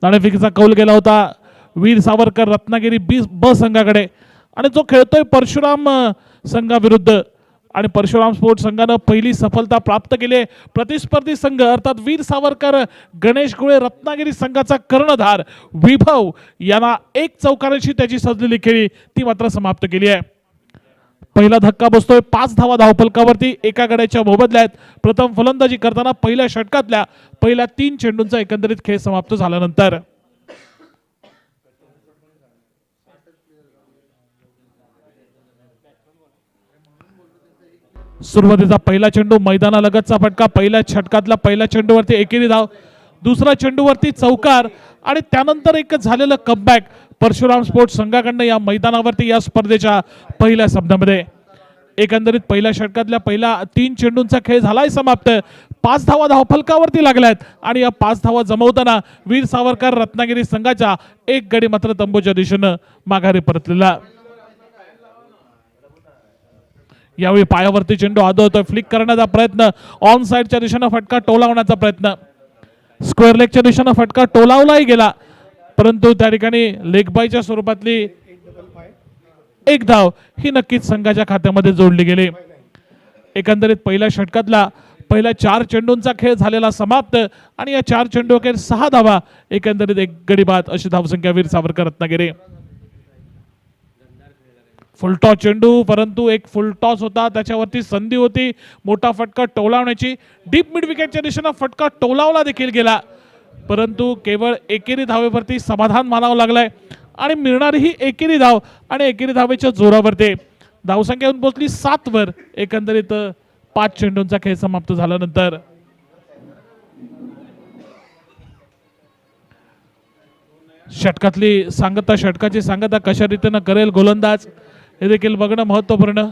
नाणेफेकीचा कौल गेला होता वीर सावरकर रत्नागिरी ब संघाकडे आणि जो खेळतोय परशुराम संघाविरुद्ध आणि परशुराम स्पोर्ट्स संघानं पहिली सफलता प्राप्त केली आहे। प्रतिस्पर्धी संघ अर्थात वीर सावरकर गणेश गुळे रत्नागिरी संघाचा कर्णधार विभव यांना 1 चौकाराची त्याची सजलेली खेळी ती मात्र समाप्त केली आहे। पहिला धक्का बसतोय 5 धावा धावफलकावरती एका गड्याच्या मोबदल्यात। प्रथम फलंदाजी करताना पहिल्या षटकातल्या पहिल्या 3 चेंडूंचा एकंदरीत खेळ समाप्त झाल्यानंतर सुरुवातीचा पहिला चेंडू मैदानालगतचा फटका। पहिल्या षटकातला पहिल्या चेंडूवरती एकेरी धाव, दुसऱ्या चेंडूवरती चौकार आणि त्यानंतर एक झालेलं कमबॅक परशुराम स्पोर्ट्स संघाकडनं या मैदानावरती या स्पर्धेच्या पहिल्या सामन्यामध्ये। एकंदरीत पहिल्या षटकातल्या पहिल्या 3 चेंडूंचा खेळ झालाय समाप्त। 5 धावा धावफलकावरती लागल्यात आणि या 5 धावा जमवताना वीर सावरकर रत्नागिरी संघाचा एक गडी मात्र तंबूच्या दिशेनं माघारी परतलेला। यावेळी पायावरती चेंडू आदळतोय, फ्लिक करण्याचा प्रयत्न, ऑन साइडच्या दिशेनं फटका टोलावण्याचा प्रयत्न, स्क्वेअर लेगच्या दिशेनं फटका टोलावलाही गेला परंतु त्या ठिकाणी लेग बायच्या स्वरूपातली एक धाव ही नक्कीच संघाच्या खात्यामध्ये जोडली गेली। एकंदरीत पहिल्या षटकातला पहिल्या 4 चेंडूंचा खेळ झालेला समाप्त आणि या 4 चेंडू अखेर 6 धावा, एकंदरीत एक गडी बाद अशी धावसंख्या वीर सावरकर रत्नागिरी। फुलटॉस चेंडू परंतु एक फुलटॉस होता, त्याच्यावरती संधी होती मोठा फटका टोलावण्याची। डीप मिड विकेटच्या दिशेनं फटका टोलावला देखील गेला परंतु केवळ एकेरी धावेवरती समाधान मानावं लागलंय आणि मिळणारी ही एकेरी धाव आणि एकेरी धावेच्या जोरावरती धावसंख्या येऊन पोहोचली 7 वर। एकंदरीत 5 चेंडूंचा खेळ समाप्त झाल्यानंतर षटकातली सांगता, षटकाची सांगता कशा रीतीनं करेल गोलंदाज हे देखील बघणं महत्वपूर्ण।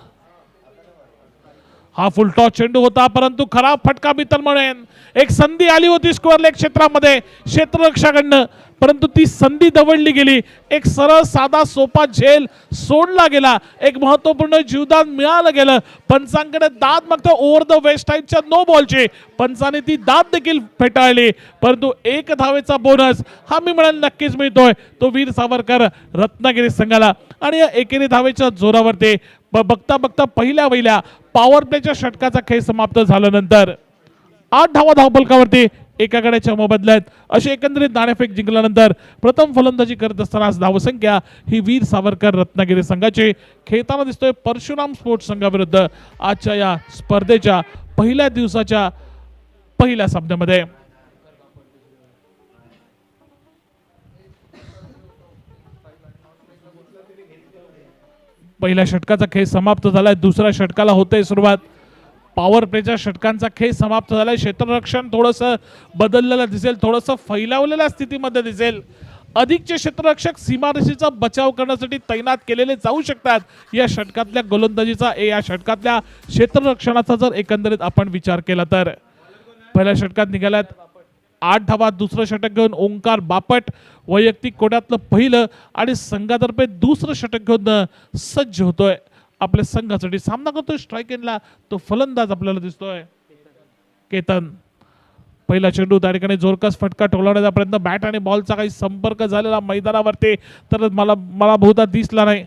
हा फुलटॉस चेंडू होता परंतु खराब फटका बितर म्हणून एक संधी आली होती स्क्वेअर लेग क्षेत्रामध्ये क्षेत्ररक्षकाकडनं परंतु ती संधी दवडली गेली। एक सरळ साधा सोपा झेल सोडला गेला, एक महत्वपूर्ण जीवदान मिळालं गेलं। पंचांकडे दाद मागतो ओव्हर द वेस्ट टाईपच्या नो बॉलची, पंचाने ती दाद देखील फेटाळली परंतु 1 धावेचा बोनस हा मी म्हणाल नक्कीच मिळतोय तो वीर सावरकर रत्नागिरी संघाला। आणि या एकेरी धावेच्या जोरावरती बघता बघता पहिल्या पॉवर प्लेच्या षटकाचा खेळ समाप्त झाल्यानंतर 8 धावा धावफलकावरती एका गड्याच्या मोबदल्यात अशी एकंदरीत नाणेफेक जिंकल्यानंतर प्रथम फलंदाजी करत असताना धावसंख्या ही वीर सावरकर रत्नागिरी संघाची खेळताना दिसतोय परशुराम स्पोर्ट्स संघाविरुद्ध आजच्या या स्पर्धेच्या पहिल्या दिवसाच्या पहिल्या सामन्यामध्ये। पहिल्या षटकाचा खेळ समाप्त झालाय, दुसऱ्या षटकाला होते सुरुवात। पॉवर प्लेच्या षटकांचा खेळ समाप्त झालाय। क्षेत्ररक्षण थोडंसं बदललेलं दिसेल, थोडंसं फैलावलेल्या स्थितीमध्ये दिसेल। अधिकचे क्षेत्ररक्षक सीमारेषेचा बचाव करण्यासाठी तैनात केलेले जाऊ शकतात। या षटकातल्या गोलंदाजीचा या षटकातल्या क्षेत्ररक्षणाचा जर एकंदरीत आपण विचार केला तर पहिल्या षटकात निघाल्यात 8 धावा, दुसरं षटक घेऊन ओंकार बापट वैयक्तिक कोड्यातलं पहिलं आणि संघातर्फे दुसरं षटक घेऊन सज्ज होतोय आपल्या संघासाठी। सामना करतोय स्ट्राईक एंडला तो फलंदाज आपल्याला दिसतोय केतन। पहिला चेंडू त्या ठिकाणी जोरकस फटका टोलवण्याचा प्रयत्न, बॅट आणि बॉलचा काही संपर्क झालेला मैदानावरती तर मला बहुधा दिसला नाही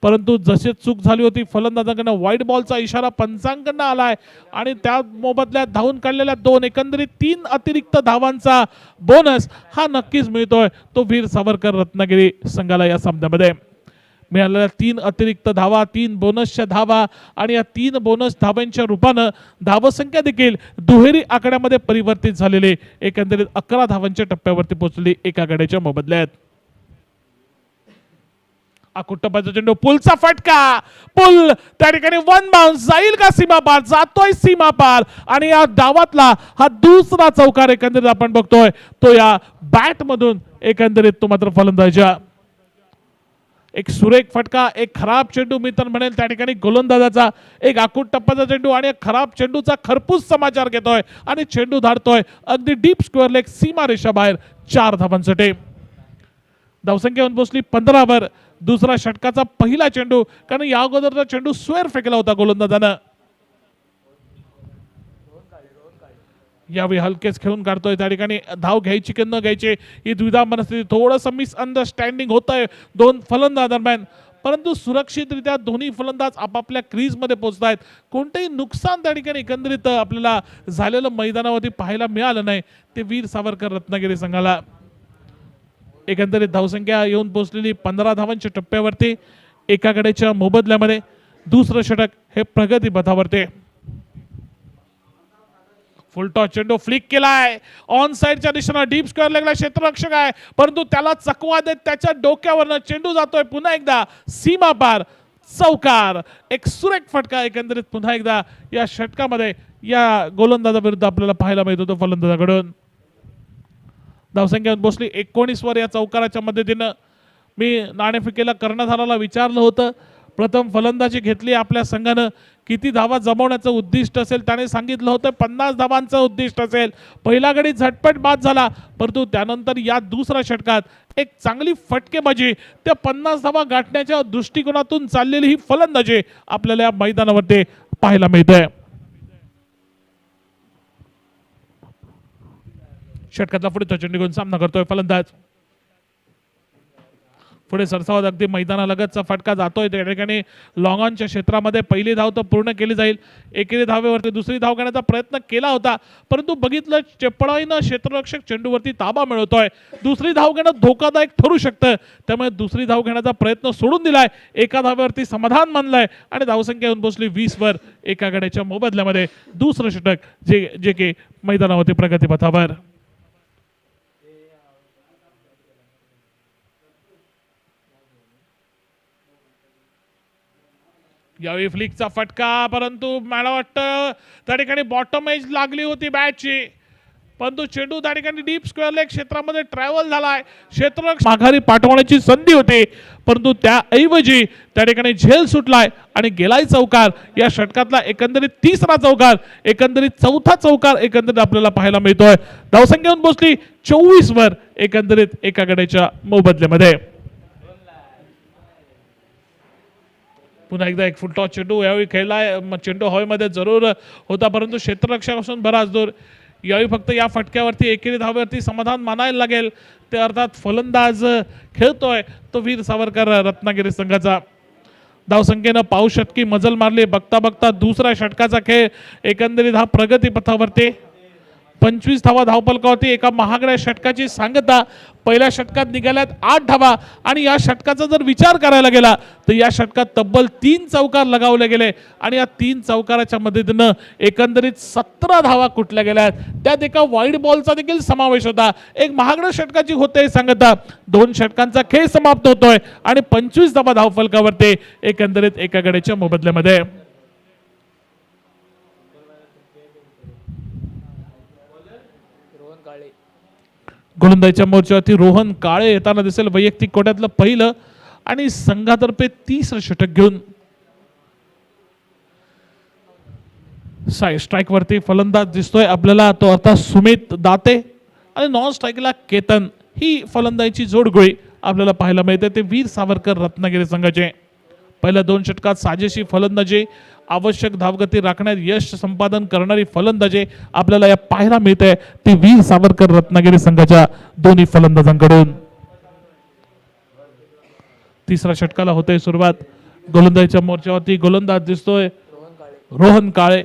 परंतु जशी चूक झाली होती फलंदाजाकडनं वाईट बॉलचा इशारा पंचांकडनं आलाय आणि त्या मोबदल्यात धावून काढलेल्या 2 एकंदरीत 3 अतिरिक्त धावांचा बोनस हा नक्कीच मिळतोय तो वीर सावरकर रत्नागिरी संघाला। या सामन्यामध्ये मिळालेल्या 3 अतिरिक्त धावा, 3 बोनसच्या धावा आणि या 3 बोनस धावांच्या रूपानं धावसंख्या देखील दुहेरी आकड्यामध्ये परिवर्तित झालेली एकंदरीत 11 धावांच्या टप्प्यावरती पोहोचली एका गड्याच्या मोबदल्यात। टप्प्याचा चेंडू, पुलचा फटका, पुल त्या ठिकाणी 1 बाउन्स जाईल का सीमा पार, जातोय सीमा पार आणि या डावातला हा दुसरा चौकार एकंदरीत आपण बघतोय तो या बॅट मधून एकंदरीत तो मात्र फलंदाजा एक सुरेख फटका, एक खराब चेंडू मी तर म्हणेल त्या ठिकाणी गोलंदाजाचा एक आकुट टप्प्याचा चेंडू आणि खराब चेंडूचा खरपूस समाचार घेतोय आणि चेंडू धाडतोय अगदी डीप स्क्वेअर लेग सीमा रेषा बाहेर 4 धावांसाठी। धावसंख्या येऊन पोहोचली 15 वर। दुसरा षटकाचा पहिला चेंडू, कारण या अगोदरचा चेंडू स्क्वेअर फेकला होता गोलंदाजानं। यावेळी हलकेच खेळून काढतोय, त्या ठिकाणी धाव घ्यायची की न घ्यायची ही द्विधा मनस्थिती, थोडंसं मिसअंडरस्टँडिंग होत आहे दोन फलंदाजांदरम्यान, परंतु सुरक्षितरित्या दोन्ही फलंदाज आपापल्या क्रीजमध्ये पोहोचतायत. कोणतेही नुकसान त्या ठिकाणी एकंदरीत आपल्याला झालेलं मैदानावरती पाहायला मिळालं नाही. ते वीर सावरकर रत्नागिरी संघाला एकंदरीत धावसंख्या येऊन पोहोचलेली 15 धावांच्या टप्प्यावरती. एकाकडेच्या मोबदल्यामध्ये दुसरं षटक हे प्रगती पथावरती. फुल टॉस चेंडू फ्लिक केलाय ऑन साइडच्या दिशेनं, डीप स्क्वेअर लेगला क्षेत्ररक्षक आहे, परंतु त्याला चकवा देत त्याच्या डोक्यावरनं चेंडू जातोय पुन्हा एकदा सीमा पार, चौकार. एक सुरेख फटका एकंदरीत पुन्हा एकदा या षटकामध्ये या गोलंदाजाविरुद्ध आपल्याला पाहायला मिळत होतं फलंदाजाकडून. धावसंख्या पोहोचली 19 वर. या चौकाराच्या मदतीनं मी नाणेफेकीला कर्णधाराला विचारलं होतं, प्रथम फलंदाजी घेतली आपल्या संघानं, किती धावा जमवण्याचं उद्दिष्ट असेल. त्याने सांगितलं होतं 50 धावांचं उद्दिष्ट असेल. पहिला गडी झटपट बाद झाला, परंतु त्यानंतर या दुसऱ्या षटकात एक चांगली फटकेबाजी, त्या 50 धावा गाठण्याच्या दृष्टिकोनातून चाललेली ही फलंदाजी आपल्याला या मैदानावरती पाहायला मिळते. षटकातला पुढे चेंडू घेऊन सामना करतोय फलंदाज. पुढे सरसावत अगदी मैदानालगतचा फटका जातोय, त्या ठिकाणी लॉंग ऑनच्या क्षेत्रामध्ये पहिली धाव तर पूर्ण केली जाईल. एकेरी धावेवरती दुसरी धाव घेण्याचा प्रयत्न केला होता, परंतु बघितलं चेपळाईनं क्षेत्ररक्षक चेंडूवरती ताबा मिळवतोय. दुसरी धाव घेणं धोकादायक ठरू शकतं, त्यामुळे दुसरी धाव घेण्याचा प्रयत्न सोडून दिलाय. एका धावेवरती समाधान मानलंय आणि धावसंख्या येऊन पोहोचली 20 वर. एका गड्याच्या मोबदल्यामध्ये दुसरं षटक जे की मैदानावरती प्रगती पथावर. यावेळी फ्लिकचा फटका, परंतु मला वाटतं त्या ठिकाणी बॉटम एज लागली होती बॅटची, परंतु चेंडू त्या ठिकाणी डीप स्क्वेअर लेग क्षेत्रामध्ये ट्रॅव्हल झालाय. क्षेत्ररक्षक माघारी पाठवण्याची संधी होती, परंतु त्याऐवजी त्या ठिकाणी झेल सुटलाय आणि गेलाय चौकार. या षटकातला एकंदरीत तिसरा चौकार, एकंदरीत चौथा चौकार एकंदरीत आपल्याला पाहायला मिळतोय. धावसंख्या येऊन पोहोचली 24 वर एकंदरीत एका गड्याच्या मोबदल्यामध्ये. पुन्हा एकदा एक फुल टॉस चेंडू यावेळी खेळलाय. चेंडू हवेमध्ये जरूर होता, परंतु क्षेत्ररक्षकापासून बराच दूर. यावेळी फक्त या फटक्यावरती एकेरी धावेवरती समाधान मानायला लागेल. ते अर्थात फलंदाज खेळतोय तो वीर सावरकर रत्नागिरी संघाचा. धावसंख्येनं पाऊ शतकी मजल मारली. बघता बघता दुसऱ्या षटकाचा खेळ एकंदरीत हा प्रगती पथावरती. 25 धावा धावफलकावरती. एका महागड्या षटकाची सांगता. पहिल्या षटकात निघाल्यात 8 धावा आणि या षटकाचा जर विचार करायला गेला तर या षटकात तब्बल 3 चौकार लगावले गेले आणि या 3 चौकाराच्या मदतीनं एकंदरीत 17 धावा कुठल्या गेल्यात. त्यात एका वाईड बॉलचा देखील समावेश होता. एक महागड्या षटकाची होते सांगता. 2 षटकांचा खेळ समाप्त होतोय आणि 25 धावा धावफलकावरती एकंदरीत एका गड्याच्या मोबदल्यामध्ये. गोलंदाजीच्या मोर्चावरती रोहन काळे येताना दिसेल. वैयक्तिक कोट्यातलं पहिलं आणि संघातर्फे 30 षटक घेऊन. स्ट्राईक वरती फलंदाज दिसतोय आपल्याला, तो आता सुमित दाते आणि नॉन स्ट्राईकला केतन. ही फलंदाजीची जोडगोळी आपल्याला पाहायला मिळते. ते वीर सावरकर रत्नागिरी संघाचे. पहिल्या 2 षटकात साजेशी फलंदाजी, आवश्यक धावगती राखण्यात यश संपादन करणारी फलंदाजी आपल्याला या पाहायला मिळते. ती वीर सावरकर रत्नागिरी संघाच्या दोन्ही फलंदाजांकडून. तिसऱ्या षटकाला होते सुरुवात. गोलंदाजीच्या मोर्चावरती गोलंदाज दिसतोय रोहन काळे.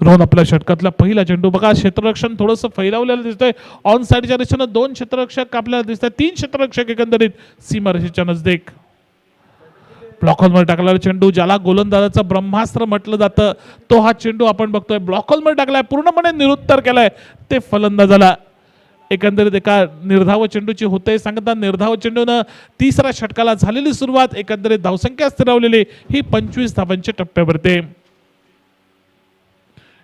रोहन आपल्या षटकातला पहिला चेंडू बघा. क्षेत्ररक्षण थोडंसं फैलावलेलं दिसतंय. ऑन साइडच्या दिशेनं 2 क्षेत्ररक्षक आपल्याला दिसतात. 3 क्षेत्ररक्षक एकंदरीत सीमारेषेच्या नजदीक. ब्लॉक होलमध्ये टाकलेला चेंडू, ज्याला गोलंदाजाचं ब्रह्मास्त्र म्हटलं जातं, तो हा चेंडू आपण बघतोय. ब्लॉक होलमध्ये टाकलाय, पूर्णपणे निरुत्तर केलाय ते फलंदाजाला. एकंदरीत एका निर्धाव चेंडूची होते सांगता. निर्धाव चेंडूनं तिसऱ्या षटकाला झालेली सुरुवात. एकंदरीत धावसंख्या स्थिरावलेली ही 25 धावांच्या टप्प्यावरती.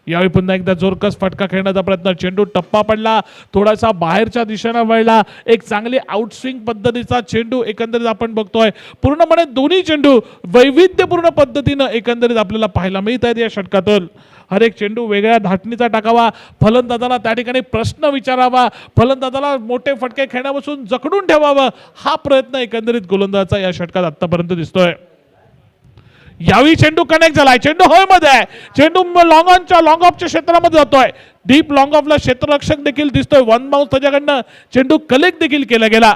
यावेळी पुन्हा एकदा जोरकस फटका खेळण्याचा प्रयत्न. चेंडू टप्पा पडला, थोडासा बाहेरच्या दिशेनं वळला. एक चांगली आउटस्विंग पद्धतीचा चेंडू एकंदरीत आपण बघतोय. पूर्णपणे दोन्ही चेंडू वैविध्यपूर्ण पद्धतीनं एकंदरीत आपल्याला पाहायला मिळत आहेत या षटकातून. हर एक चेंडू वेगळ्या धाटणीचा टाकावा, फलंदाजाला त्या ठिकाणी प्रश्न विचारावा, फलंदाजाला मोठे फटके खेळण्यापासून जखडून ठेवावं, हा प्रयत्न एकंदरीत गोलंदाजाचा या षटकात आतापर्यंत दिसतोय. यावेळी चेंडू कनेक्ट झालाय, चेंडू होय मध्ये आहे, चेंडू लॉंग ऑफच्या क्षेत्रामध्ये जातोय, डीप लॉंग ऑफला क्षेत्ररक्षक देखील दिसतोय, वन बाउन्स त्याच्याकडनं चेंडू कलेक्ट देखील केला गेला,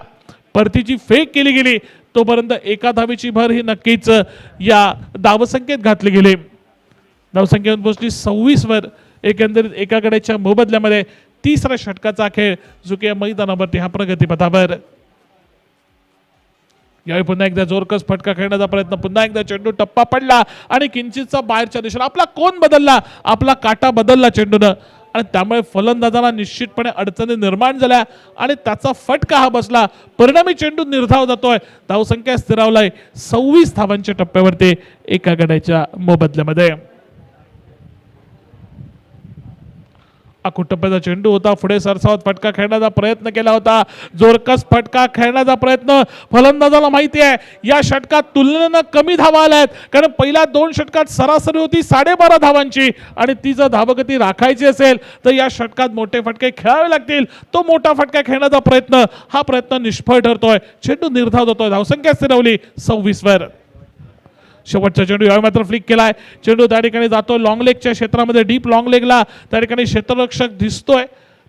परतीची फेक केली गेली, तोपर्यंत एका धावेची भर ही नक्कीच या धावसंख्येत घातली गेली. धावसंख्येत पोहोचली 26 वर. एकंदरीत एका गड्याच्या मोबदल्यामध्ये तिसऱ्या षटकाचा खेळ जो की मैदानावरती हा प्रगतीपथावर. यावेळी पुन्हा एकदा जोरकस फटका खेळण्याचा प्रयत्न, पुन्हा एकदा चेंडू टप्पा पडला आणि किंचितचा बाहेरच्या दिशेला आपला कोण बदलला, आपला काटा बदलला चेंडूनं आणि त्यामुळे फलंदाजाला निश्चितपणे अडचणी निर्माण झाल्या आणि त्याचा फटका हा बसला. परिणामी चेंडू निर्धाव जातोय. धावसंख्या स्थिरावलाय 26 धावांच्या टप्प्यावरती एका गड्याच्या मोबदल्यामध्ये. टप्प्याचा चेंडू होता, पुढे सरसावत फटका खेळण्याचा प्रयत्न केला होता, जोरकस फटका खेळण्याचा प्रयत्न. फलंदाजाला माहिती आहे या षटकात तुलनेनं कमी धावा आल्या आहेत, कारण पहिल्या 2 षटकात सरासरी होती 12.5 धावांची आणि ती जर धावगती राखायची असेल तर या षटकात मोठे फटके खेळावे लागतील. तो मोठा फटका खेळण्याचा प्रयत्न, हा प्रयत्न निष्फळ ठरतोय. चेंडू निर्धाव होतोय. धावसंख्या स्थिरवली 26 वर. शेवटचा चेंडू यावेळी मात्र फ्लिक केलाय. चेंडू त्या ठिकाणी जातोय लॉंग लेगच्या क्षेत्रामध्ये, डीप लॉंग लेगला. त्या ठिकाणी क्षेत्ररक्षक दिसतोय,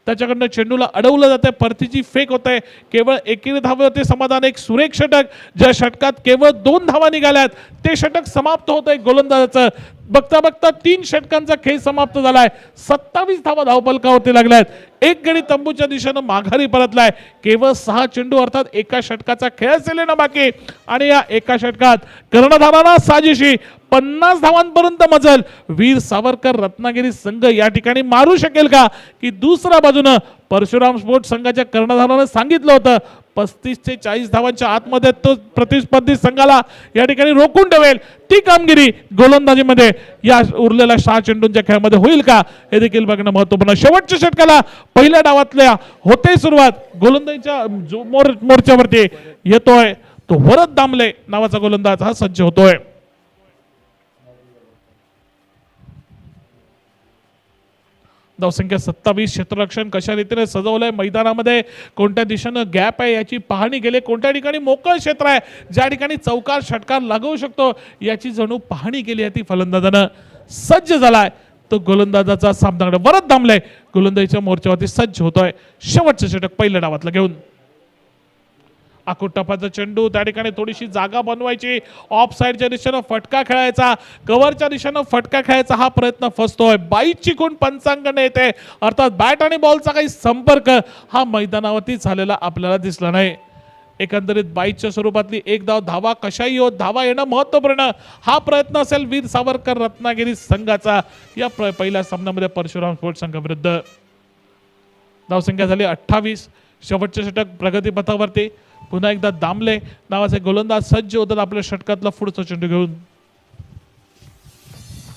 त्याच्याकडनं चेंडूला अडवलं जाते, परतीची फेक होते. केवळ एकेरी धावे होते समाधान. एक सुरेख षटक, ज्या षटकात केवळ 2 धावा निघाल्यात ते षटक समाप्त होत आहे गोलंदाजाचं. बघता बघता 3 षटकांचा खेळ समाप्त झालाय. 27 धावा धावफलकावरती लागल्यात. एक गडी तंबूच्या दिशेनं माघारी परतलाय. केवळ 6 चेंडू अर्थात एका षटकाचा खेळ असेल ना बाकी, आणि या एका षटकात कर्णधारांना साजेशी 50 धावांपर्यंत मजल वीर सावरकर रत्नागिरी संघ या ठिकाणी मारू शकेल का, की दुसऱ्या बाजूनं परशुराम स्पोर्ट्स संघाच्या कर्णधारानं सांगितलं होतं 35 ते 40 धावांच्या आतमध्ये तो प्रतिस्पर्धी संघाला या ठिकाणी रोखून ठेवेल. ती कामगिरी गोलंदाजीमध्ये या उरलेल्या 6 चेंडूंच्या खेळामध्ये होईल का, हे देखील बघणं महत्त्वपूर्ण. शेवटच्या षटकाला पहिल्या डावातल्या होते सुरुवात. गोलंदाजीच्या मोर्चावरती येतोय तो वरद दामले नावाचा गोलंदाज हा सज्ज होतोय. धावसंख्या 27. क्षेत्ररक्षण कशा रीतीने सजवलंय मैदानामध्ये, कोणत्या दिशेनं गॅप आहे याची पाहणी केली, कोणत्या ठिकाणी मोकळं क्षेत्र आहे ज्या ठिकाणी चौकार षटकार लागू शकतो याची जणू पाहणी केली आहे ती फलंदाजानं. सज्ज झालाय तो गोलंदाजाचा सामना. वरद दामले गोलंदाजीच्या मोर्चावरती सज्ज होतोय. शेवटचं षटक पहिल्या डावातलं घेऊन. टप्प्याचा चेंडू, त्या ठिकाणी थोडीशी जागा बनवायची, ऑफ साईडच्या दिशेनं फटका खेळायचा, कव्हरच्या दिशेनं फटका खेळायचा हा प्रयत्न फसतोय. बाईटची कोण पंचांकडे येते, अर्थात बॅट आणि बॉलचा काही संपर्क हा मैदानावरती झालेला आपल्याला दिसला नाही. एकंदरीत बाईटच्या स्वरूपातली एक धावा कशाही होत धावा येणं महत्वपूर्ण हा प्रयत्न असेल वीर सावरकर रत्नागिरी संघाचा या पहिल्या सामन्यामध्ये परशुराम स्पोर्ट्स संघाविरुद्ध. धावसंख्या झाली 28. शेवटचे षटक प्रगतीपथावरती. पुन्हा एकदा दामले नावाचे गोलंदाज सज्ज होतात आपल्या षटकातला पुढचा चेंडू घेऊन.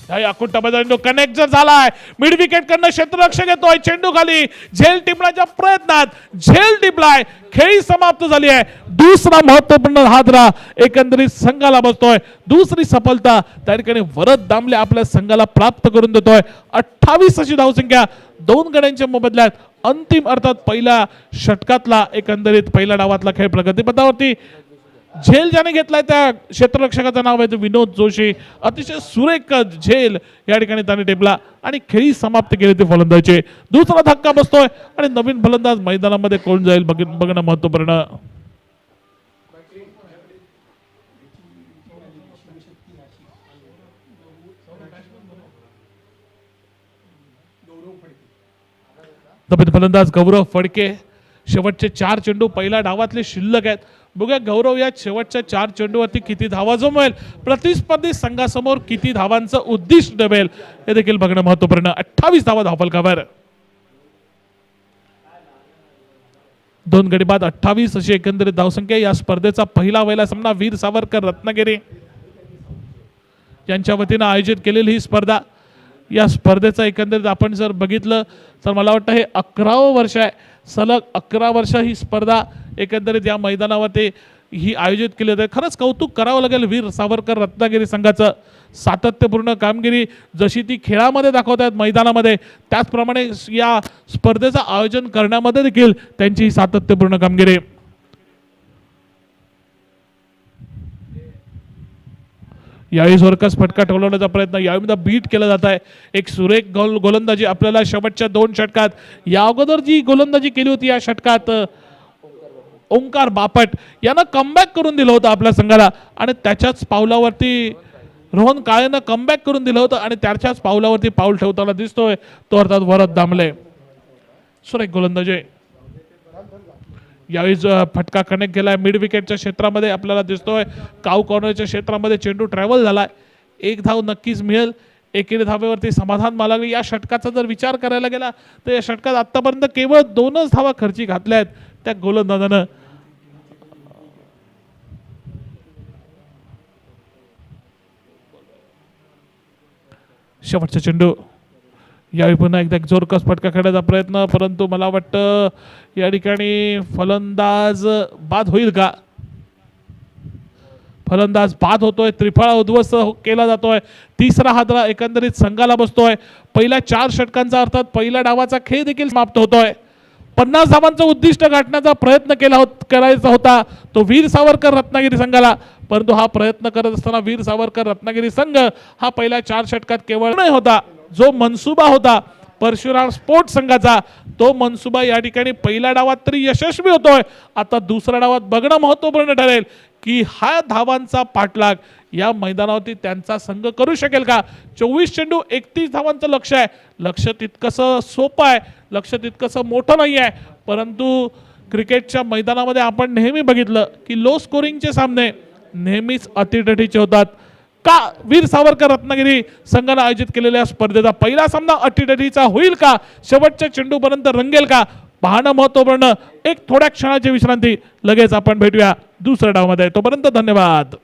चेंडू कनेक्ट जर झालाय, मिड विकेट कडनं क्षेत्ररक्षक येतोय, चेंडू खाली, झेल टिपण्याच्या प्रयत्नात झेल टिपलाय, खेळी समाप्त झाली आहे. दुसरा महत्वपूर्ण हादरा एकंदरीत संघाला बसतोय. दुसरी सफलता त्या ठिकाणी वरद दामले आपल्या संघाला प्राप्त करून देतोय. 28 अशी धावसंख्या 2 गड्यांच्या मोबदल्यात. अंतिम अर्थात पहिल्या षटकातला एकंदरीत पहिल्या डावातला खेळ प्रगतीपथावरती. झेल ज्याने घेतलाय त्या क्षेत्ररक्षकाचं नाव आहे विनोद जोशी. अतिशय सुरेख झेल या ठिकाणी त्याने टेपला आणि खेळी समाप्त केली ती फलंदाजीचे. दुसरा धक्का बसतोय आणि नवीन फलंदाज मैदानामध्ये कोण जाईल बघणं महत्वपूर्ण. नवीन फलंदाज गौरव फडके. शेवटचे 4 चेंडू पहिल्या डावातले शिल्लक आहेत. बघूया गौरव या शेवटच्या 4 चेंडूवरती किती धावा जमवेल, प्रतिस्पर्धी संघासमोर किती धावांचं उद्दिष्ट ठेवेल हे देखील बघणं महत्वपूर्ण. 28 धावा धावफलकावर. 2 गडी बाद 28 अशी एकंदरीत धावसंख्या. या स्पर्धेचा पहिला सामना वीर सावरकर रत्नागिरी यांच्या वतीनं आयोजित केलेली ही स्पर्धा. या स्पर्धेचा एकंदरीत आपण जर बघितलं तर मला वाटतं हे 11वं वर्ष आहे. सलग 11 वर्ष ही स्पर्धा एकंदरीत या मैदानावरती ही आयोजित केली जाते. खरंच कौतुक करावं लागेल वीर सावरकर रत्नागिरी संघाचं. सातत्यपूर्ण कामगिरी जशी ती खेळामध्ये दाखवतात मैदानामध्ये, त्याचप्रमाणे या स्पर्धेचं आयोजन करण्यामध्ये देखील त्यांची सातत्यपूर्ण कामगिरी. यावेळी जोरकस फटका ठोलवण्याचा प्रयत्न, यावेळी बीट केला जात आहे. एक सुरेख गोलंदाजी आपल्याला शेवटच्या 2 षटकात, या अगोदर जी गोलंदाजी केली होती या षटकात ओंकार बापट यानं कमबॅक करून दिलं होतं आपल्या संघाला आणि त्याच्याच पावलावरती रोहन काळेनं कमबॅक करून दिलं होतं आणि त्याच्याच पावलावरती पाऊल ठेवताना दिसतोय तो अर्थात वरद दामले. सुरेख गोलंदाजी. यावेळी फटका कनेक्ट केलाय मिड विकेटच्या क्षेत्रामध्ये आपल्याला दिसतोय. काऊ कॉर्नरच्या क्षेत्रामध्ये चेंडू ट्रॅव्हल झालाय. 1 धाव नक्कीच मिळेल. एकेरी धावेवरती समाधान मानावे. या षटकाचा जर विचार करायला गेला तर या षटकात आतापर्यंत केवळ 2च धावा खर्ची घातल्या आहेत त्या गोलंदाजानं. शेवटचा चेंडू. यावेळी पुन्हा एकदा जोरकस फटका खेळण्याचा प्रयत्न, परंतु मला वाटतं या ठिकाणी फलंदाज बाद होईल का? फलंदाज बाद होतोय. त्रिफळा उद्ध्वस्त केला जातोय. 3रा हादरा एकंदरीत संघाला बसतोय. पहिल्या 4 षटकांचा अर्थात पहिल्या डावाचा खेळ देखील समाप्त होतोय. 50 धावांचं उद्दिष्ट गाठण्याचा प्रयत्न करायचा होता तो वीर सावरकर रत्नागिरी संघाला, परंतु हा प्रयत्न करत असताना वीर सावरकर रत्नागिरी संघ हा पहिल्या 4 षटकात केवळ नाही होता. जो मनसुबा होता परशुराम स्पोर्ट्स संघाचा, तो मनसुबा या ठिकाणी पहिल्या डावात तरी यशस्वी होतोय. आता दुसऱ्या डावात बघणं महत्त्वपूर्ण ठरेल की हा धावांचा पाठलाग या मैदानावरती त्यांचा संघ करू शकेल का? 24 चेंडू 31 धावांचं लक्ष आहे. लक्ष तितकंसं सोपं आहे, लक्ष तितकंसं मोठं नाही आहे, परंतु क्रिकेटच्या मैदानामध्ये आपण नेहमी बघितलं की लो स्कोरिंगचे सामने नेहमीच अटीतटीचे होतात. का वीर सावरकर रत्नागिरी संघाने आयोजित केलेल्या स्पर्धेचा पहिला सामना अटीतटीचा होईल का? शेवटच्या चेंडूपर्यंत रंगेल का? पाहणं महत्त्वपूर्ण. एक थोड्या क्षणाची विश्रांती, लगेच आपण भेटूया दुसऱ्या डावामध्ये. तोपर्यंत धन्यवाद.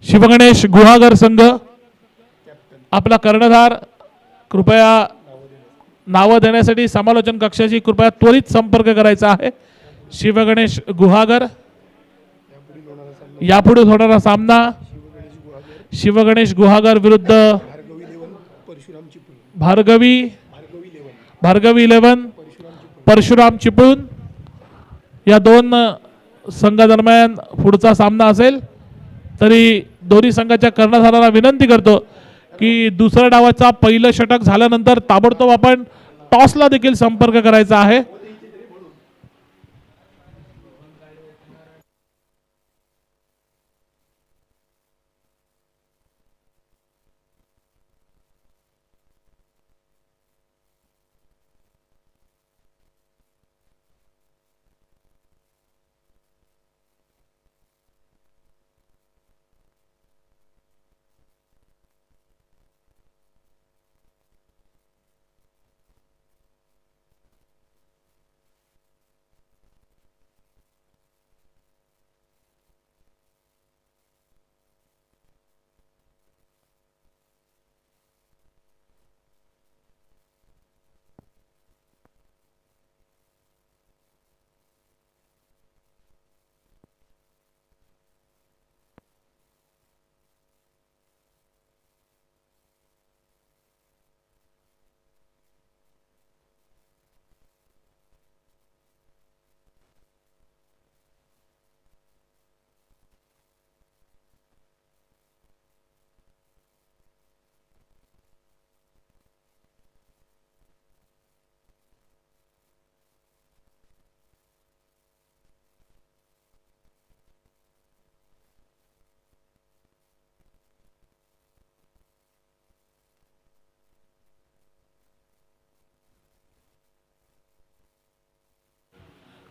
शिवगणेश गुहागर संघ आपला कर्णधार कृपया नावं देण्यासाठी समालोचन कक्षाची कृपया त्वरित संपर्क करायचा आहे. शिवगणेश गुहागर. यापुढे होणारा सामना शिवगणेश गुहागर विरुद्ध भार्गवी 11 परशुराम चिपळूण या 2 संघादरम्यान पुढचा सामना असेल. तरी दोन्ही संघाच्या कर्णधाराला विनंती करतो की दुसऱ्या डावाचा पहिलं षटक झाल्यानंतर ताबडतोब आपण टॉसला देखील संपर्क करायचा आहे.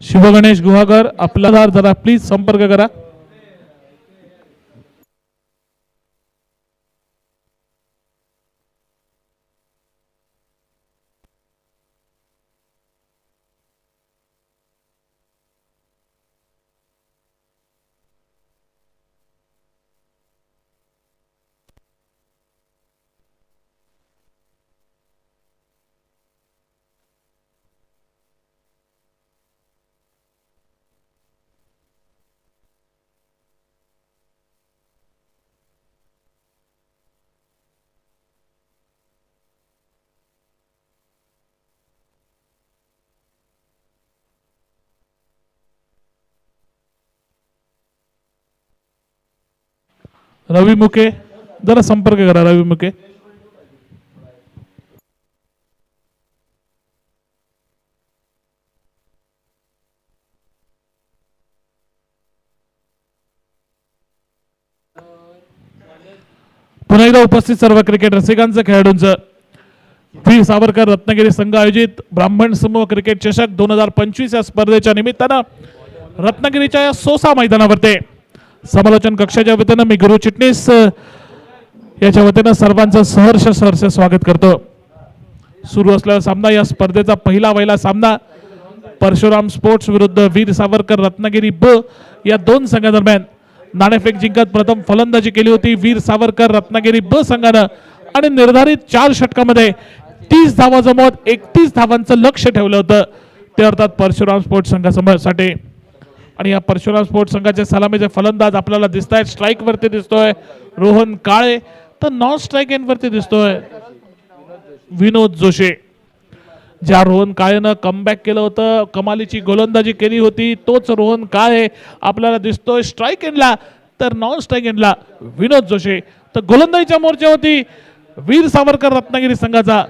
शिवगणेश गुहागर आपला जरा प्लीज संपर्क करा. रवी मुके जरा संपर्क करा रवी मुके. पुन्हा एकदा उपस्थित सर्व क्रिकेट रसिकांचं खेळाडूंचं वीर सावरकर रत्नागिरी संघ आयोजित ब्राह्मण समूह क्रिकेट चषक 2025 या स्पर्धेच्या निमित्तानं रत्नागिरीच्या या सोसा मैदानावरती समालोचन कक्षाच्या वतीनं मी गुरु चिटणीस याच्या वतीनं सर्वांचं सहर्ष स्वागत करतो. सुरू असलेला सामना या स्पर्धेचा पहिला सामना परशुराम स्पोर्ट्स विरुद्ध वीर सावरकर रत्नागिरी ब या दोन संघांदरम्यान. नाणेफेक जिंकत प्रथम फलंदाजी केली होती वीर सावरकर रत्नागिरी ब संघानं आणि निर्धारित 4 षटकामध्ये 30 धावा जमवत 31 धावांचं लक्ष ठेवलं होतं ते अर्थात परशुराम स्पोर्ट्स संघासाठी. आणि या परशुराम स्पोर्ट्स संघाचे सलामीचे फलंदाज आपल्याला दिसत आहेत. स्ट्राईक वरती दिसतोय रोहन काळे तर नॉन स्ट्राईक एंड वरती दिसतोय विनोद जोशी. ज्या रोहन काळेनं कमबॅक केलं होतं कमालीची गोलंदाजी केली होती तोच रोहन काळे आपल्याला दिसतोय स्ट्राईक एंडला. तर नॉन स्ट्राईक एंडला विनोद जोशी. तर गोलंदाजीच्या मोर्चावरती वीर सावरकर रत्नागिरी संघाचा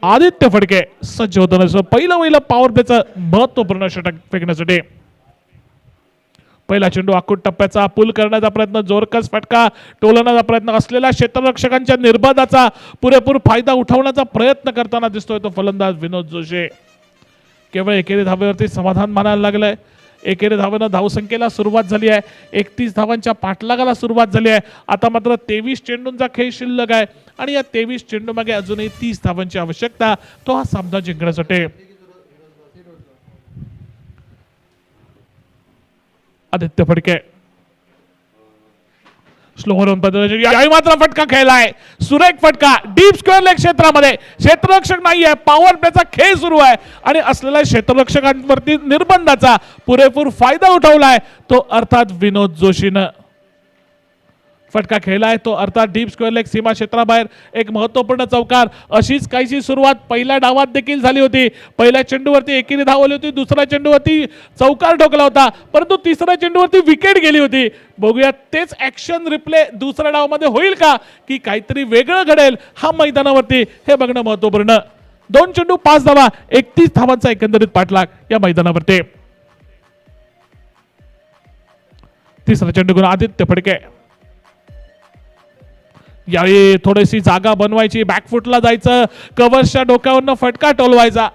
आदित्य फडके सज्ज होताना पहिलं पॉवर प्लेचं महत्वपूर्ण षटक फेकण्यासाठी. पहिला चेंडू आखूड टप्प्याचा पूल करण्याचा प्रयत्न जोरकस फटका टोलण्याचा प्रयत्न असलेल्या क्षेत्ररक्षकांच्या निर्बंधाचा पुरेपूर फायदा उठवण्याचा प्रयत्न करताना दिसतोय तो फलंदाज विनोद जोशी. केवळ एकेरी धावेवरती समाधान मानायला लागलंय. एकेरी धावेनं धावसंख्येला सुरुवात झाली आहे. 31 धावांच्या पाठलागाला सुरुवात झाली आहे. आता मात्र 23 चेंडूंचा खेळ शिल्लक आहे आणि या 23 चेंडू मागे अजूनही 30 धावांची आवश्यकता तो हा सामना जिंकण्यासाठी. आदित्य फडके स्लोवर मात्र फटका खेळलाय सुरेख फटका डीप स्क्वेअर लेग क्षेत्रामध्ये. क्षेत्ररक्षक नाहीये पॉवर प्लेचा खेळ सुरू आहे आणि असलेल्या क्षेत्ररक्षकांवरती निर्बंधाचा पुरेपूर फायदा उठवलाय तो अर्थात विनोद जोशीनं. फटका खेळलाय तो अर्थात डीप स्क्वेअर लेग सीमा क्षेत्राबाहेर एक महत्वपूर्ण चौकार. अशीच काहीशी सुरुवात पहिल्या डावात देखील झाली होती. पहिल्या चेंडूवरती एकेरी धावली होती. दुसऱ्या चेंडूवरती चौकार ठोकला होता परंतु तिसऱ्या चेंडूवरती विकेट गेली होती. बघूया तेच ऍक्शन रिप्ले दुसऱ्या डावामध्ये होईल का की काहीतरी वेगळं घडेल हा मैदानावरती हे बघणं महत्वपूर्ण. 2 चेंडू 5 धावा 31 धावांचा एकंदरीत पाठलाग या मैदानावरती. तिसरा चेंडू घेऊन आदित्य फडके. यावेळी थोडीशी जागा बनवायची बॅकफुटला जायचं कव्हर्सच्या डोक्यावरनं फटका टोलवायचा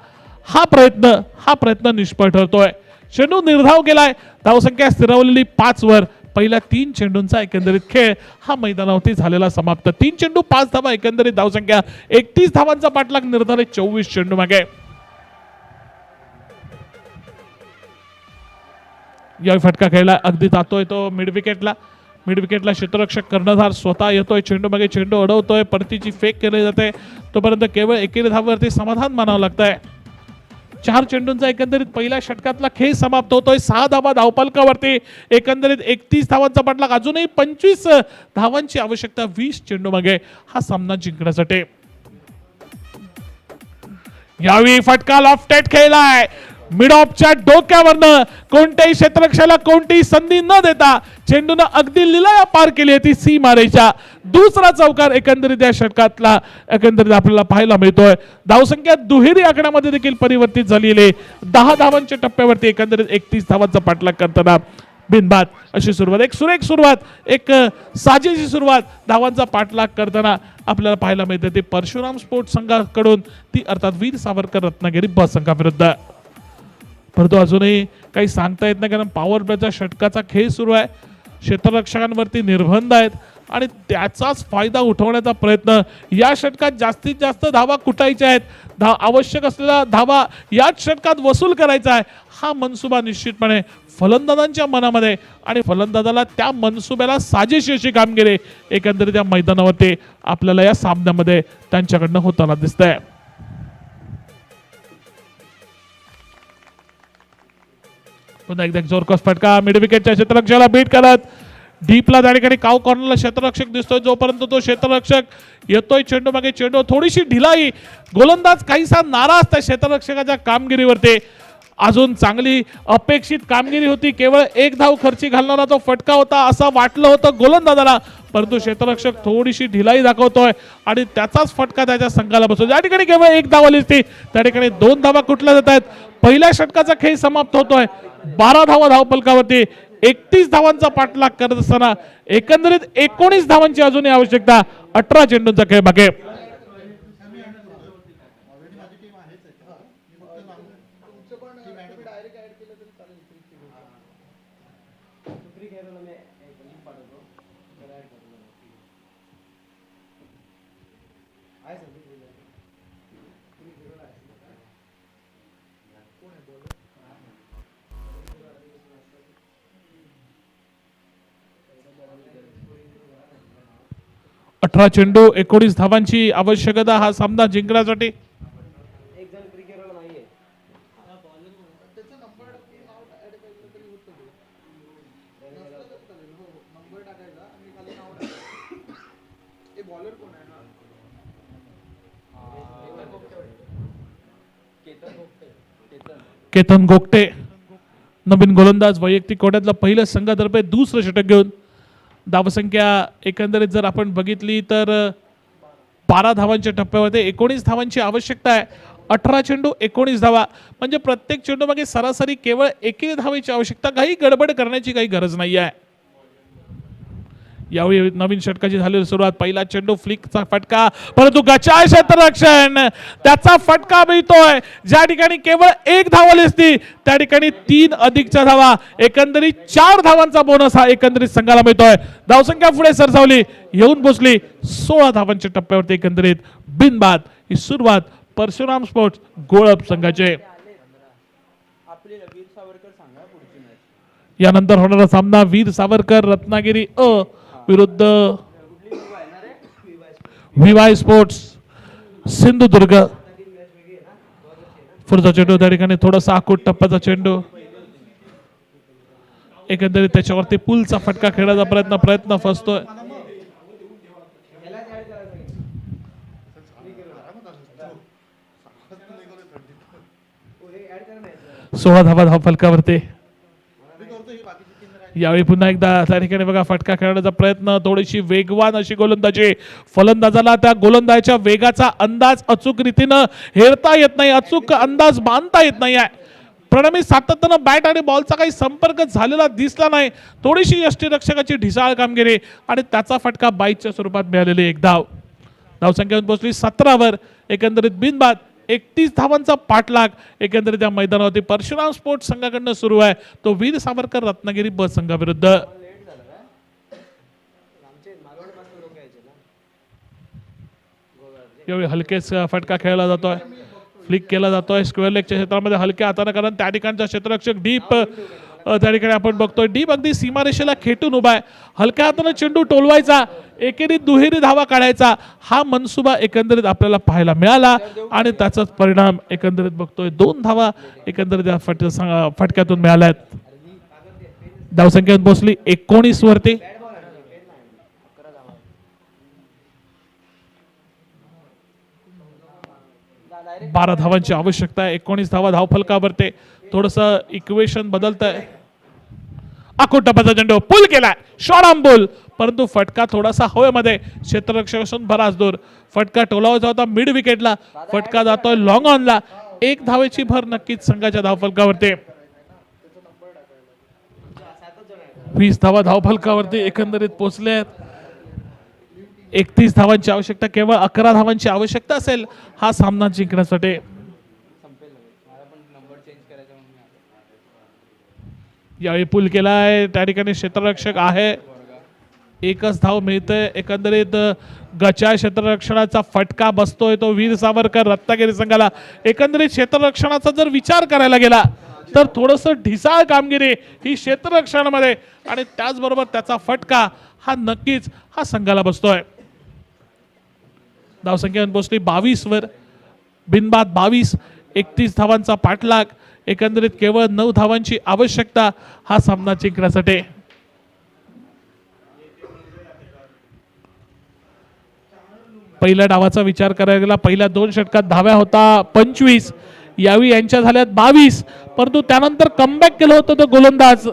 हा प्रयत्न निष्फळ ठरतोय. चेंडू निर्धाव केलाय. धावसंख्या स्थिरावलेली 5 वर. पहिल्या 3 चेंडूंचा एकंदरीत खेळ हा मैदानावरती झालेला समाप्त. 3 चेंडू 5 धावा एकंदरीत धावसंख्या 31 धावांचा पाठलाग निर्धारित 24 चेंडू मागे. यावेळी फटका खेळला अगदी जातोय तो मिड विकेटला क्षेत्ररक्षक कर्णधार स्वतः येतोय चेंडू मागे चेंडू अडवतोय परतीची फेक केली जाते तोपर्यंत केवळ एकेरी धावेवरती समाधान मानावं लागतंय. 4 चेंडूंचा एकंदरीत पहिल्या षटकातला खेळ समाप्त होतोय. 6 धावा धावफलकावरती एकंदरीत 31 धावांचा पाठलाग अजूनही 25 धावांची आवश्यकता 20 चेंडू मागे हा सामना जिंकण्यासाठी. यावेळी फटका लॉफ्टेड खेळलाय मिड ऑफच्या डोक्यावरनं. कोणत्याही क्षेत्ररक्षकाला कोणतीही संधी न देता चेंडूनं अगदी लिलाया पार केली होती सी मारेच्या. दुसरा चौकार एकंदरीत या षटकातला एकंदरीत आपल्याला पाहायला मिळतोय. धावसंख्या दुहेरी आकड्यामध्ये देखील परिवर्तित झालेली 10 धावांच्या टप्प्यावरती एकंदरीत 31 धावांचा पाठलाग करताना बिनबाद अशी सुरुवात. एक सुरेख सुरुवात एक साजेशी सुरुवात धावांचा पाठलाग करताना आपल्याला पाहायला मिळते ती परशुराम स्पोर्ट्स संघाकडून ती अर्थात वीर सावरकर रत्नागिरी ब संघाविरुद्ध. परंतु अजूनही काही सांगता येत नाही कारण पॉवर प्लेचा षटकाचा खेळ सुरू आहे. क्षेत्ररक्षकांवरती निर्बंध आहेत आणि त्याचाच फायदा उठवण्याचा प्रयत्न. या षटकात जास्तीत जास्त धावा कुटायच्या आहेत. आवश्यक असलेल्या धावा याच षटकात वसूल करायचा आहे हा मनसुबा निश्चितपणे फलंदाजांच्या मनामध्ये आणि फलंदाजाला त्या मनसुब्याला साजेशी अशी कामगिरी एकंदरीत या मैदानावरती आपल्याला या सामन्यामध्ये त्यांच्याकडनं होताना दिसतंय. पुन्हा एकदा जोरकस फटका मिड विकेटच्या क्षेत्ररक्षकाला बीट करत डीपला त्या ठिकाणी काव कॉर्नरला क्षेत्ररक्षक दिसतोय. जोपर्यंत तो क्षेत्ररक्षक येतोय चेंडू मागे चेंडू थोडीशी ढिलाई. गोलंदाज काहीसा नाराज त्या क्षेत्ररक्षकाच्या कामगिरीवरती अजून चांगली अपेक्षित कामगिरी होती, केवळ एक धाव खर्ची घालणारा तो फटका होता असं वाटलं होतं गोलंदाजाला, परंतु क्षेत्ररक्षक थोडीशी ढिलाई दाखवतोय आणि त्याचाच फटका त्याच्या संघाला बसतो. ज्या ठिकाणी केवळ एक धाव आली असती त्या ठिकाणी 2 धावा कुठल्या जात आहेत. पहिल्या षटकाचा खेळ समाप्त होतोय. 12 धावा धावफलकावरती 31 धावांचा पाठलाग करत असताना एकंदरीत 19 धावांची अजूनही आवश्यकता. 18 चेंडूंचा खेळ बाकी. 18 चेंडू 19 धावांची आवश्यकता हा सामना जिंकण्यासाठी. केतन गोगटे नवीन गोलंदाज, वैयक्तिक कोट्यातलं पहिलं संघातर्फे दुसरं षटक घेऊन. धावसंख्या एकंदरीत जर आपण बघितली तर 12 धावांच्या टप्प्यावरती 19 धावांची आवश्यकता आहे. 18 चेंडू 19 धावा म्हणजे प्रत्येक चेंडू मागे सरासरी केवळ 1 धावेची आवश्यकता. काही गडबड करण्याची काही गरज नाही आहे. यावेळी नवीन षटकाची झालेली सुरुवात. पहिला चेंडू फ्लिकचा फटका, परंतु गचाळ क्षेत्ररक्षण त्याचा फटका मिळतोय. ज्या ठिकाणी केवळ 1 धाव आली असती त्या ठिकाणी 3 अधिकच्या धावा, एकंदरीत 4 धावांचा बोनस हा एकंदरीत संघाला मिळतोय. धावसंख्या पुढे सरसावली, येऊन पोचली 16 धावांच्या टप्प्यावरती. एकंदरीत बिनबाद ही सुरुवात परशुराम स्पोर्ट्स गोळप संघाचे. यानंतर होणारा सामना वीर सावरकर रत्नागिरी अ विरुद्ध व्हीवाय स्पोर्ट्स सिंधुदुर्ग. पुढचा चेंडू त्या ठिकाणी थोडासा आखूट टप्प्याचा चेंडू, एकंदरीत त्याच्यावरती पुलचा फटका खेळण्याचा प्रयत्न फसतोय. सोळा धावा धाव फलकावरती. यावेळी पुन्हा एकदा त्या ठिकाणी बघा फटका खेळण्याचा प्रयत्न, थोडीशी वेगवान अशी गोलंदाजी. फलंदाजाला त्या गोलंदाजीच्या वेगाचा अंदाज अचूक रीतीनं हेरता येत नाही, अचूक अंदाज बांधता येत नाही आहे. प्रणमी सातत्यानं बॅट आणि बॉलचा काही संपर्क झालेला दिसला नाही. थोडीशी यष्टीरक्षकाची ढिसाळ कामगिरी आणि त्याचा फटका बाईच्या स्वरूपात मिळालेली 1 धाव. धावसंख्या पोहोचली 17 वर. एकंदरीत बिनबाद 31 धावांचा पाठलाग एकंदरीत या मैदानावरती परशुराम स्पोर्ट्स संघाकडनं सुरू आहे. तो वीर सावरकर रत्नागिरी ब संघाविरुद्ध. यावेळी हलकेच फटका खेळला जातोय, फ्लिक केला जातोय स्क्वेअर लेगच्या क्षेत्रामध्ये हलक्या हाताने, कारण त्या ठिकाणचा क्षेत्ररक्षक डीप त्या ठिकाणी आपण बघतोय डीप अगदी सीमारेषेला खेटून उभा आहे. हलक्या हाताने चेंडू टोलवायचा, एकेरी दुहेरी धावा काढायचा हा मनसुबा एकंदरीत आपल्याला पाहायला मिळाला आणि त्याचाच परिणाम एकंदरीत बघतोय 2 धावा एकंदरीत या फटक्यातून मिळाल्यात. धावसंख्या पोहोचली 19 वरती. बारा धावांची आवश्यकता आहे. 19 धावा धावफलकावरती. थोडस इक्वेशन बदलत आहे. आखूट टप्प्याचा चेंडू पुल केलाय, शॉर्ट आर्म बॉल, परंतु फटका थोडासा हवेमध्ये, क्षेत्ररक्षकापासून बराच दूर. फटका टोलावायचा होता मिड विकेटला, फटका जातोय लॉंग ऑनला. 1 धावेची भर नक्कीच संघाच्या धावफलकावरती. 20 धावा धावफलकावरती एकंदरीत पोहोचले आहेत. 31 धावांची आवश्यकता, केवळ 11 धावांची आवश्यकता असेल हा सामना जिंकण्यासाठी. यावेळी पूल केलाय, त्या ठिकाणी क्षेत्ररक्षक आहे, 1च धाव मिळते. एकंदरीत गचाळ क्षेत्ररक्षणाचा फटका बसतोय तो वीर सावरकर रत्नागिरी संघाला. एकंदरीत क्षेत्ररक्षणाचा जर विचार करायला गेला तर थोडस ढिसाळ कामगिरी ही क्षेत्ररक्षणामध्ये आणि त्याचबरोबर त्याचा फटका हा नक्कीच हा संघाला बसतोय. धावसंख्या पोहोचली 22 वर. बिनबाद 22. 31 धावांचा पाठलाग. एकंदरीत केवळ 9 धावांची आवश्यकता हा सामना जिंकण्यासाठी. पहिल्या डावाचा विचार करायला गेला, पहिल्या 2 षटकात धाव्या होता 25. यावेळी यांच्या झाल्यात 22, परंतु त्यानंतर कमबॅक केलं होतं तो गोलंदाज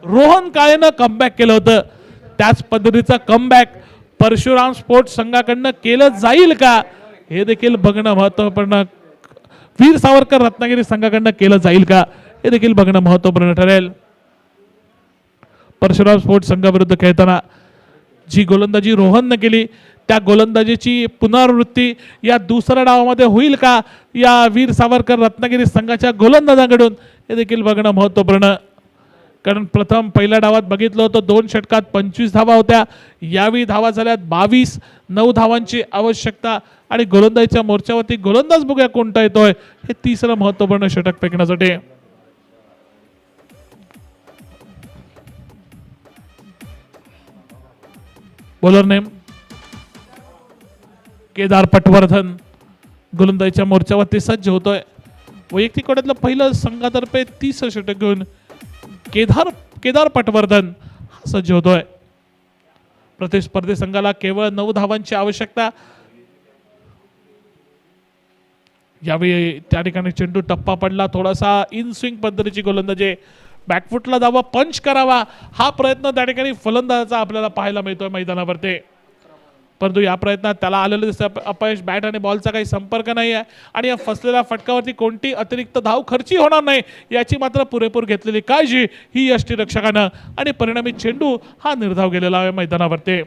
रोहन काळेनं कमबॅक केलं होतं. त्याच पद्धतीचा कमबॅक परशुराम स्पोर्ट्स संघाकडनं केलं जाईल का हे देखील बघणं महत्त्वपूर्ण, वीर सावरकर रत्नागिरी संघाकडनं केलं जाईल का हे देखील बघणं महत्त्वपूर्ण ठरेल. परशुराम स्पोर्ट्स संघाविरुद्ध खेळताना जी गोलंदाजी रोहननं केली त्या गोलंदाजीची पुनरावृत्ती या दुसऱ्या डावामध्ये होईल का या वीर सावरकर रत्नागिरी संघाच्या गोलंदाजांकडून हे देखील बघणं महत्त्वपूर्ण. कारण प्रथम पहिल्या डावात बघितलं होतं 2 षटकात 25 धावा होत्या, यावेळी धावा झाल्यात 22, 9 धावांची आवश्यकता आणि गोलंदाजीच्या मोर्चावरती गोलंदाज बघूया कोणता येतोय हे तिसरं महत्त्वपूर्ण षटक फेकण्यासाठी. बॉलर नेम केदार पटवर्धन गोलंदाजीच्या मोर्चावरती सज्ज होतोय. वैयक्तिक कोड्यातलं पहिलं संघातर्फे 30 षटक घेऊन केदार पटवर्धन सज्ज होतोय. प्रतिस्पर्धी संघाला केवळ 9 धावांची आवश्यकता. यावेळी त्या ठिकाणी चेंडू टप्पा पडला, थोडासा इन स्विंग पद्धतीची गोलंदाजी, बॅकफुटला धावा पंच करावा हा प्रयत्न त्या ठिकाणी फलंदाजाचा आपल्याला पाहायला मिळतोय मैदानावरती. परंतु या प्रयत्नात त्याला आलेलं दिसतं अपयश. बॅट आणि बॉलचा काही संपर्क नाही आहे आणि या फसलेल्या फटकावरती कोणती अतिरिक्त धाव खर्ची होणार नाही याची मात्र पुरेपूर घेतलेली काळजी ही यष्टीरक्षकानं आणि परिणामी चेंडू हा निर्धाव गेलेला आहे मैदानावरती.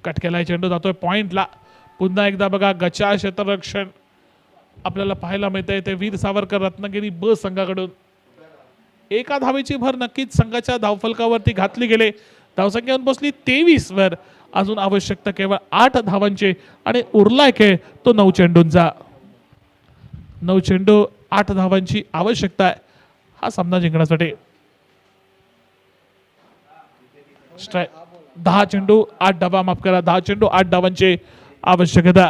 कट केलाय चेंडू, जातोय पॉइंटला. पुन्हा एकदा बघा गचा क्षेत्ररक्षण आपल्याला पाहायला मिळतंय ते वीर सावरकर रत्नागिरी ब संघाकडून. एका धावेची भर नक्कीच संघाच्या धावफलकावरती घातली गेले. धावसंख्या येऊन पोहोचली 23 वर. अजून आवश्यकता केवळ 8 धावांची आणि उरलाय खेळ तो 9 चेंडूंचा. 9 चेंडू 8 धावांची आवश्यकता आहे हा सामना जिंकण्यासाठी. 10 चेंडू 8 धावा, माफ करा, 10 चेंडू 8 धावांची आवश्यकता.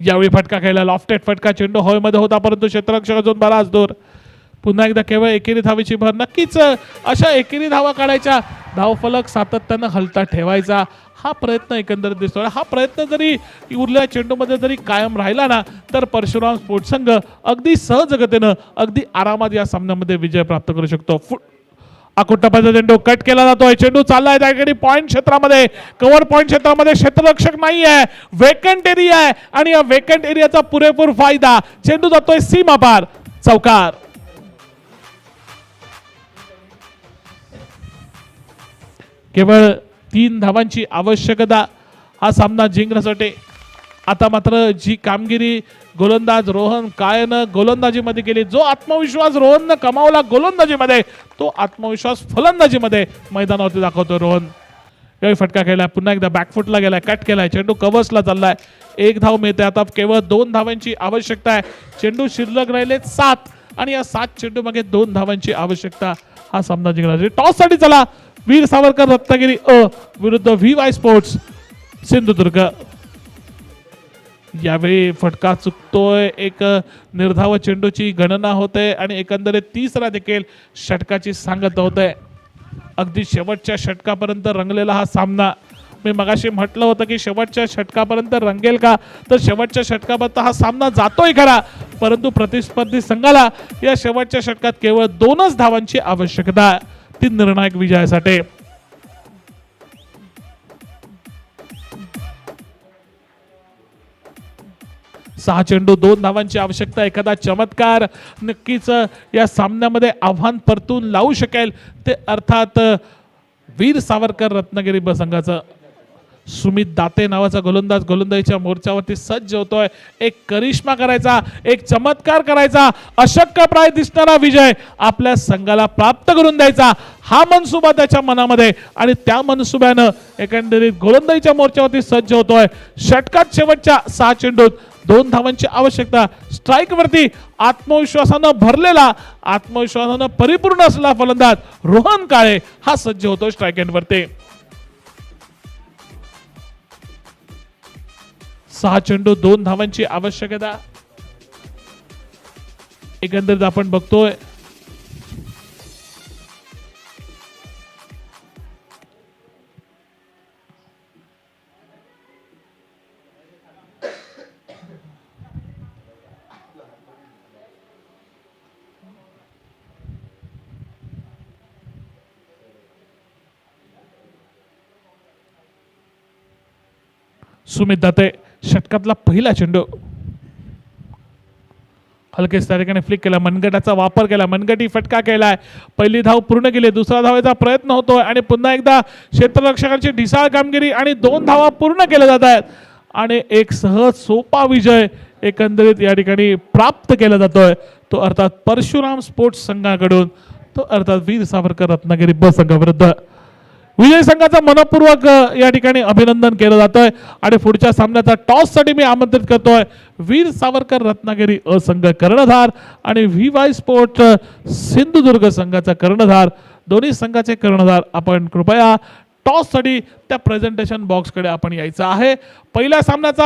यावेळी फटका खेळला, लॉफ्टेड फटका, चेंडू हवेमध्ये होता परंतु क्षेत्ररक्षक अजून बराच दूर. पुन्हा एकदा केवळ एकेरी धावेची भर. नक्कीच अशा एकेरी धावा काढायच्या, धावफलक सातत्यानं हलता ठेवायचा हा प्रयत्न एकंदरीत दिसतो. हा प्रयत्न जरी उरल्या चेंडूमध्ये जरी कायम राहिला ना तर परशुराम स्पोर्ट्स संघ अगदी सहजगतीनं अगदी आरामात या सामन्यामध्ये विजय प्राप्त करू शकतो. अकुट्टापाचा चेंडू कट केला जातोय, चेंडू चाललाय त्या ठिकाणी पॉइंट क्षेत्रामध्ये, कव्हर पॉइंट क्षेत्रामध्ये क्षेत्ररक्षक नाही आहे, वेकंट एरिया आहे आणि या वेकंट एरियाचा पुरेपूर फायदा. चेंडू जातोय सीमा पार, चौकार. केवळ 3 धावांची आवश्यकता हा सामना जिंकण्यासाठी. आता मात्र जी कामगिरी गोलंदाज रोहन काळेनं गोलंदाजीमध्ये केली, जो आत्मविश्वास रोहननं कमावला गोलंदाजीमध्ये तो आत्मविश्वास फलंदाजीमध्ये मैदानावरती दाखवतो रोहन. यावेळी फटका खेळलाय, पुन्हा एकदा बॅकफुटला गेलाय, कट केलाय, चेंडू कव्हर्सला चाललाय. 1 धाव मिळते. आता केवळ 2 धावांची आवश्यकता आहे. चेंडू शिल्लक राहिले 7 आणि या 7 चेंडू मागे 2 धावांची आवश्यकता हा सामना जिंकण्यासाठी. टॉस साठी चला वीर सावरकर रत्नागिरी अ विरुद्ध VY स्पोर्ट्स सिंधुदुर्ग. यावेळी फटका चुकतोय, एक निर्धाव चेंडूची गणना होते आणि एकंदरीत तिसरा देखील षटकाची सांगता होते. अगदी शेवटच्या षटकापर्यंत रंगलेला हा सामना. मी मगाशी म्हटलं होतं की शेवटच्या षटकापर्यंत रंगेल का, तर शेवटच्या षटकापर्यंत हा सामना जातोय खरा, परंतु प्रतिस्पर्धी संघाला या शेवटच्या षटकात केवळ 2च धावांची आवश्यकता आहे ती निर्णायक विजयासाठी. सहा चेंडू 2 धावांची आवश्यकता. एखादा चमत्कार नक्कीच या सामन्यामध्ये आव्हान परतून लावू शकेल ते अर्थात वीर सावरकर रत्नागिरी ब संघाचं. सुमित दाते नावाचा गोलंदाज गोलंदाजीच्या मोर्चावरती सज्ज होतोय. एक करिश्मा करायचा, एक चमत्कार करायचा, अशक्यप्राय दिसणारा विजय आपल्या संघाला प्राप्त करून द्यायचा हा मनसुबा त्याच्या मनामध्ये आणि त्या मनसुब्यानं एकंदरीत गोलंदाजीच्या मोर्चावरती सज्ज होतोय. षटकात शेवटच्या 6 चेंडूत 2 धावांची आवश्यकता. स्ट्राईक वरती आत्मविश्वासानं भरलेला, आत्मविश्वासानं परिपूर्ण असलेला फलंदाज रोहन काळे हा सज्ज होतोय स्ट्राईक एंड वरती. 6 चेंडू 2 धावांची आवश्यकता. एकंदरीत आपण बघतोय सुमित दाते षटकातला पहिला चेंडू हलकेच त्या ठिकाणी फ्लिक केला, मनगटाचा वापर केला, मनगटी फटका केलाय, पहिली धाव पूर्ण केली, दुसरा धावेचा प्रयत्न होतोय आणि पुन्हा एकदा क्षेत्ररक्षकांची ढिसाळ कामगिरी आणि 2 धावा पूर्ण केल्या जात आहेत आणि एक सहज सोपा विजय एकंदरीत या ठिकाणी प्राप्त केला जातोय, तो अर्थात परशुराम स्पोर्ट्स संघाकडून, तो अर्थात वीर सावरकर रत्नागिरी ब संघाविरुद्ध. विजय संघाचा मनपूर्वक या ठिकाणी अभिनंदन केलं जातंय आणि पुढच्या सामन्याचा टॉस साठी मी आमंत्रित करतोय वीर सावरकर रत्नागिरी अ संघ कर्णधार आणि VY स्पोर्ट सिंधुदुर्ग संघाचा कर्णधार, दोन्ही संघाचे कर्णधार आपण कृपया टॉस साठी त्या प्रेझेंटेशन बॉक्सकडे आपण यायचं आहे. पहिल्या सामन्याचा